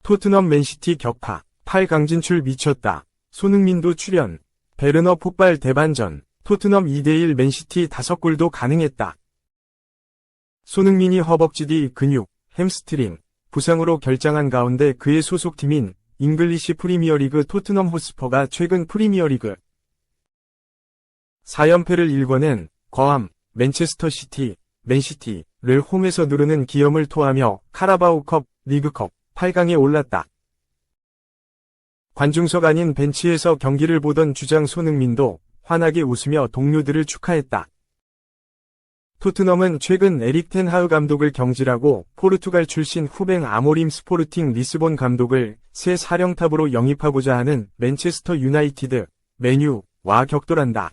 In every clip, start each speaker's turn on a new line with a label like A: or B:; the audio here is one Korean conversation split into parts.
A: 토트넘 맨시티 격파, 8강 진출 미쳤다. 손흥민도 출연. 베르너 폭발 대반전. 토트넘 2대1 맨시티 5골도 가능했다. 손흥민이 허벅지 뒤 근육, 햄스트링, 부상으로 결장한 가운데 그의 소속팀인 잉글리시 프리미어리그 토트넘 호스퍼가 최근 프리미어리그 4연패를 일궈낸 거함, 맨체스터 시티, 맨시티를 홈에서 누르는 기염을 토하며 카라바오컵, 리그컵, 8강에 올랐다. 관중석 아닌 벤치에서 경기를 보던 주장 손흥민도 환하게 웃으며 동료들을 축하했다. 토트넘은 최근 에릭 텐 하흐 감독을 경질하고 포르투갈 출신 후뱅 아모림 스포르팅 리스본 감독을 새 사령탑으로 영입하고자 하는 맨체스터 유나이티드, 맨유와 격돌한다.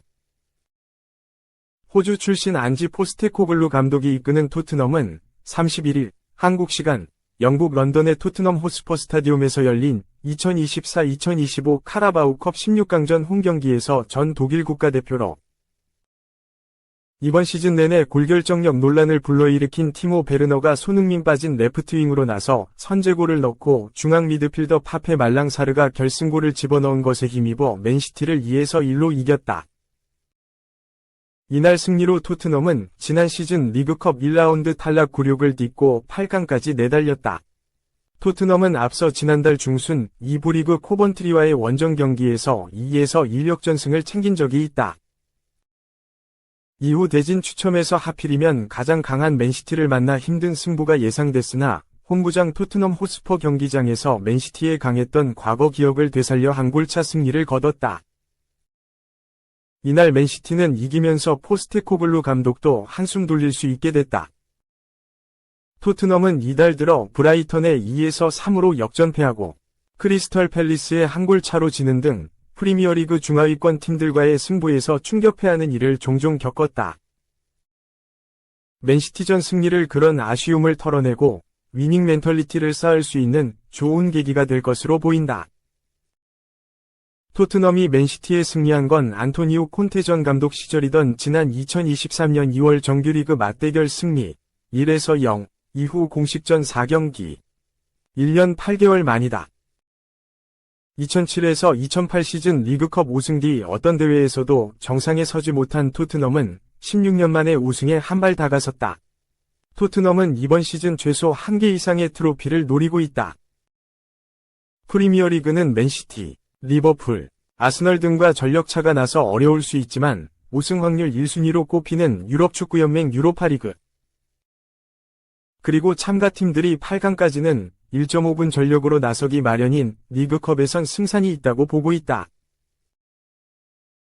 A: 호주 출신 안지 포스테코글루 감독이 이끄는 토트넘은 31일 한국 시간 영국 런던의 토트넘 호스퍼 스타디움에서 열린 2024-2025 카라바오컵 16강전 홈경기에서 전 독일 국가대표로 이번 시즌 내내 골결정력 논란을 불러일으킨 티모 베르너가 손흥민 빠진 레프트윙으로 나서 선제골을 넣고 중앙 미드필더 파페 말랑사르가 결승골을 집어넣은 것에 힘입어 맨시티를 2-1로 이겼다. 이날 승리로 토트넘은 지난 시즌 리그컵 1라운드 탈락 굴욕을 딛고 8강까지 내달렸다. 토트넘은 앞서 지난달 중순 2부 리그 코번트리와의 원정 경기에서 2-1 역전승을 챙긴 적이 있다. 이후 대진 추첨에서 하필이면 가장 강한 맨시티를 만나 힘든 승부가 예상됐으나 홈구장 토트넘 호스퍼 경기장에서 맨시티에 강했던 과거 기억을 되살려 한 골차 승리를 거뒀다. 이날 맨시티는 이기면서 포스테코글루 감독도 한숨 돌릴 수 있게 됐다. 토트넘은 이달 들어 브라이턴에 2-3으로 역전패하고 크리스털 팰리스에 한 골 차로 지는 등 프리미어리그 중하위권 팀들과의 승부에서 충격패하는 일을 종종 겪었다. 맨시티전 승리를 그런 아쉬움을 털어내고 위닝 멘털리티를 쌓을 수 있는 좋은 계기가 될 것으로 보인다. 토트넘이 맨시티에 승리한 건 안토니오 콘테 전 감독 시절이던 지난 2023년 2월 정규리그 맞대결 승리 1-0 이후 공식전 4경기 1년 8개월 만이다. 2007에서 2008 시즌 리그컵 우승 뒤 어떤 대회에서도 정상에 서지 못한 토트넘은 16년 만에 우승에 한 발 다가섰다. 토트넘은 이번 시즌 최소 1개 이상의 트로피를 노리고 있다. 프리미어리그는 맨시티, 리버풀, 아스널 등과 전력차가 나서 어려울 수 있지만 우승 확률 1순위로 꼽히는 유럽축구연맹 유로파리그 그리고 참가팀들이 8강까지는 1.5분 전력으로 나서기 마련인 리그컵에선 승산이 있다고 보고 있다.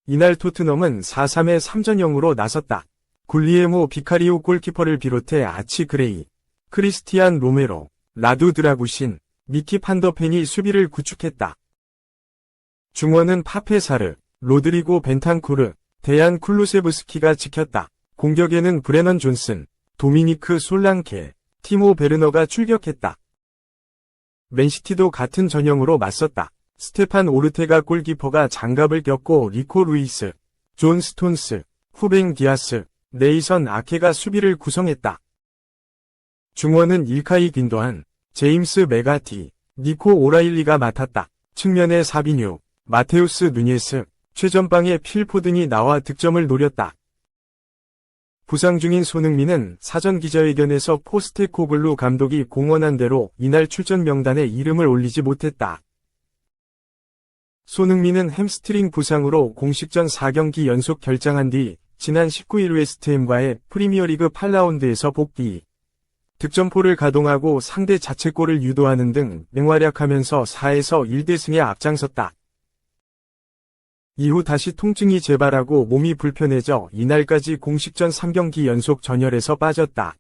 A: 이날 토트넘은 4-3의 3전형으로 나섰다. 굴리에모 비카리오 골키퍼를 비롯해 아치 그레이, 크리스티안 로메로, 라두 드라구신, 미키 판더펜이 수비를 구축했다. 중원은 파페사르, 로드리고 벤탄쿠르, 데얀 쿨루세브스키가 지켰다. 공격에는 브레넌 존슨, 도미니크 솔랑케, 티모 베르너가 출격했다. 맨시티도 같은 전형으로 맞섰다. 스테판 오르테가 골키퍼가 장갑을 꼈고 리코 루이스, 존 스톤스, 후뱅 디아스, 네이선 아케가 수비를 구성했다. 중원은 일카이 빈도한, 제임스 메가티, 니코 오라일리가 맡았다. 측면에 사비뉴, 마테우스 누니에스, 최전방에 필포든이 나와 득점을 노렸다. 부상 중인 손흥민은 사전 기자회견에서 포스테코글루 감독이 공언한 대로 이날 출전 명단에 이름을 올리지 못했다. 손흥민은 햄스트링 부상으로 공식전 4경기 연속 결장한 뒤 지난 19일 웨스트햄과의 프리미어리그 8라운드에서 복귀. 득점포를 가동하고 상대 자책골을 유도하는 등 맹활약하면서 4-1대승에 앞장섰다. 이후 다시 통증이 재발하고 몸이 불편해져 이날까지 공식전 3경기 연속 전열에서 빠졌다.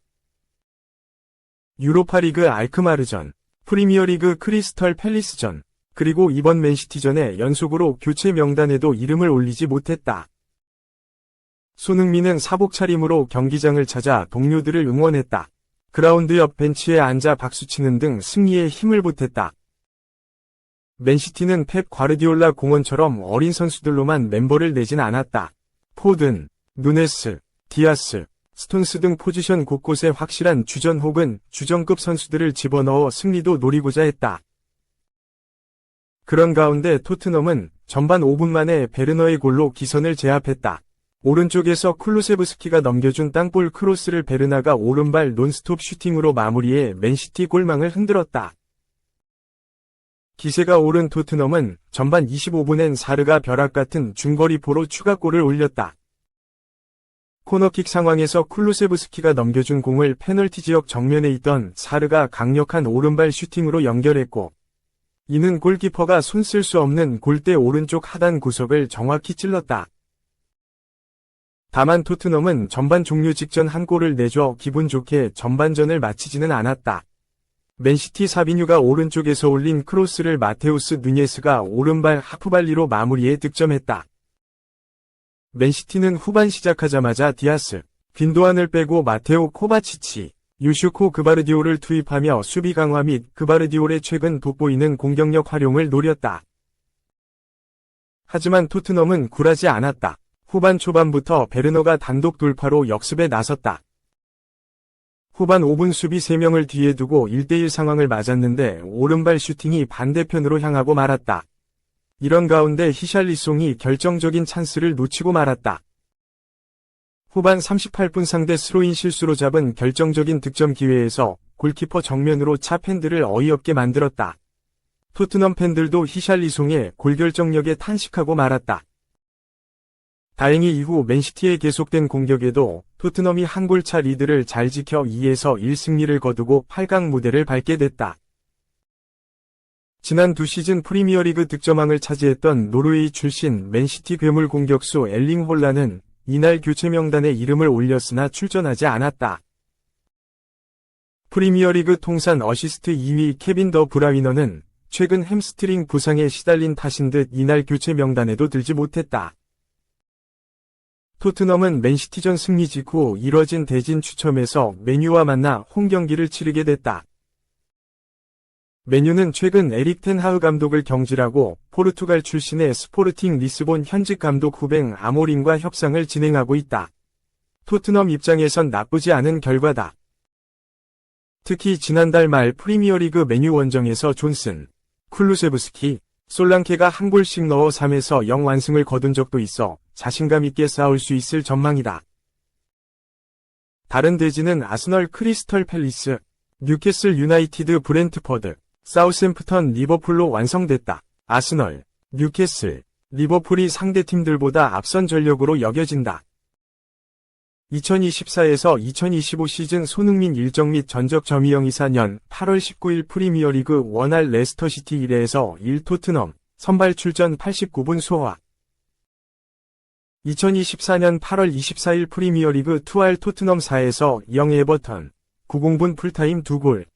A: 유로파리그 알크마르전, 프리미어리그 크리스털 팰리스전, 그리고 이번 맨시티전에 연속으로 교체 명단에도 이름을 올리지 못했다. 손흥민은 사복 차림으로 경기장을 찾아 동료들을 응원했다. 그라운드 옆 벤치에 앉아 박수치는 등 승리에 힘을 보탰다. 맨시티는 펩 과르디올라 공원처럼 어린 선수들로만 멤버를 내진 않았다. 포든, 누네스, 디아스, 스톤스 등 포지션 곳곳에 확실한 주전 혹은 주전급 선수들을 집어넣어 승리도 노리고자 했다. 그런 가운데 토트넘은 전반 5분 만에 베르너의 골로 기선을 제압했다. 오른쪽에서 쿨루세브스키가 넘겨준 땅볼 크로스를 베르나가 오른발 논스톱 슈팅으로 마무리해 맨시티 골망을 흔들었다. 기세가 오른 토트넘은 전반 25분엔 사르가 벼락같은 중거리포로 추가골을 올렸다. 코너킥 상황에서 쿨루세브스키가 넘겨준 공을 페널티 지역 정면에 있던 사르가 강력한 오른발 슈팅으로 연결했고, 이는 골키퍼가 손 쓸 수 없는 골대 오른쪽 하단 구석을 정확히 찔렀다. 다만 토트넘은 전반 종료 직전 한 골을 내줘 기분 좋게 전반전을 마치지는 않았다. 맨시티 사비뉴가 오른쪽에서 올린 크로스를 마테우스 누녜스가 오른발 하프발리로 마무리해 득점했다. 맨시티는 후반 시작하자마자 디아스, 빈도안을 빼고 마테오 코바치치, 유슈코 그바르디올을 투입하며 수비 강화 및 그바르디올의 최근 돋보이는 공격력 활용을 노렸다. 하지만 토트넘은 굴하지 않았다. 후반 초반부터 베르너가 단독 돌파로 역습에 나섰다. 후반 5분 수비 3명을 뒤에 두고 1대1 상황을 맞았는데 오른발 슈팅이 반대편으로 향하고 말았다. 이런 가운데 히샬리송이 결정적인 찬스를 놓치고 말았다. 후반 38분 상대 스로인 실수로 잡은 결정적인 득점 기회에서 골키퍼 정면으로 차 팬들을 어이없게 만들었다. 토트넘 팬들도 히샬리송의 골결정력에 탄식하고 말았다. 다행히 이후 맨시티의 계속된 공격에도 토트넘이 한 골차 리드를 잘 지켜 2에서 1승리를 거두고 8강 무대를 밟게 됐다. 지난 두 시즌 프리미어리그 득점왕을 차지했던 노르웨이 출신 맨시티 괴물 공격수 엘링 홀란은 이날 교체 명단에 이름을 올렸으나 출전하지 않았다. 프리미어리그 통산 어시스트 2위 케빈 더 브라위너는 최근 햄스트링 부상에 시달린 탓인 듯 이날 교체 명단에도 들지 못했다. 토트넘은 맨시티전 승리 직후 이뤄진 대진 추첨에서 맨유와 만나 홈경기를 치르게 됐다. 맨유는 최근 에릭 텐 하흐 감독을 경질하고 포르투갈 출신의 스포르팅 리스본 현직 감독 후벤 아모림과 협상을 진행하고 있다. 토트넘 입장에선 나쁘지 않은 결과다. 특히 지난달 말 프리미어리그 맨유 원정에서 존슨, 쿨루세브스키, 솔랑케가 한 골씩 넣어 3에서 0 완승을 거둔 적도 있어 자신감 있게 싸울 수 있을 전망이다. 다른 대진은 아스널 크리스털 팰리스, 뉴캐슬 유나이티드 브렌트퍼드, 사우샘프턴 리버풀로 완성됐다. 아스널, 뉴캐슬, 리버풀이 상대팀들보다 앞선 전력으로 여겨진다. 2024에서 2025 시즌 손흥민 일정 및 전적 점유형 24년 8월 19일 프리미어리그 원할 레스터시티 1회에서 1 토트넘, 선발 출전 89분 소화. 2024년 8월 24일 프리미어리그 2할 토트넘 4에서 0 에버턴, 90분 풀타임 2골.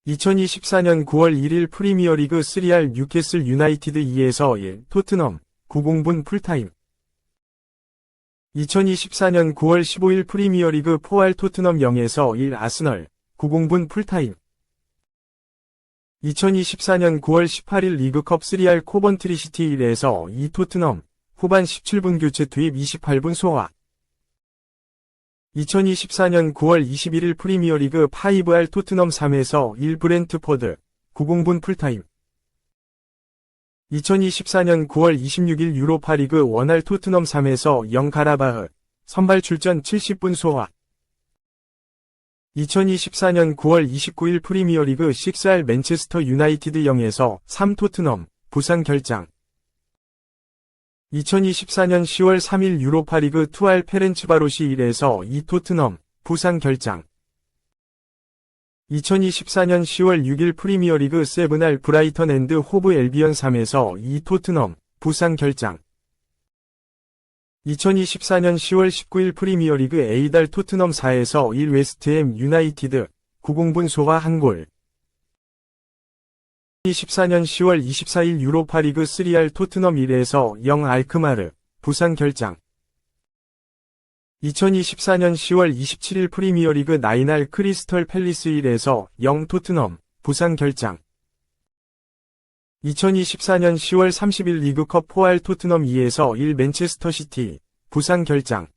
A: 2024년 9월 1일 프리미어리그 3할 뉴캐슬 유나이티드 2에서 1 토트넘, 90분 풀타임. 2024년 9월 15일 프리미어리그 4할 토트넘 0에서 1 아스널, 90분 풀타임. 2024년 9월 18일 리그컵 3할 코번트리 시티 1에서 2 토트넘, 후반 17분 교체 투입 28분 소화. 2024년 9월 21일 프리미어리그 5할 토트넘 3에서 1 브렌트퍼드, 90분 풀타임. 2024년 9월 26일 유로파리그 1할 토트넘 3에서 0 가라바흐, 선발 출전 70분 소화. 2024년 9월 29일 프리미어리그 6할 맨체스터 유나이티드 0에서 3 토트넘, 부상 결장. 2024년 10월 3일 유로파리그 2할 페렌츠바로시 1에서 2 토트넘, 부상 결장. 2024년 10월 6일 프리미어리그 7할 브라이턴 앤드 호브 엘비언 3에서 2 토트넘, 부상 결장. 2024년 10월 19일 프리미어리그 8할 토트넘 4에서 1 웨스트햄 유나이티드, 90분 소화 1골. 2024년 10월 24일 유로파리그 3할 토트넘 1에서 0 알크마르, 부상 결장. 2024년 10월 27일 프리미어리그 9할 크리스털 팰리스 1에서 0 토트넘, 부상 결장. 2024년 10월 30일 리그컵 4할 토트넘 2에서 1 맨체스터 시티, 부상 결장.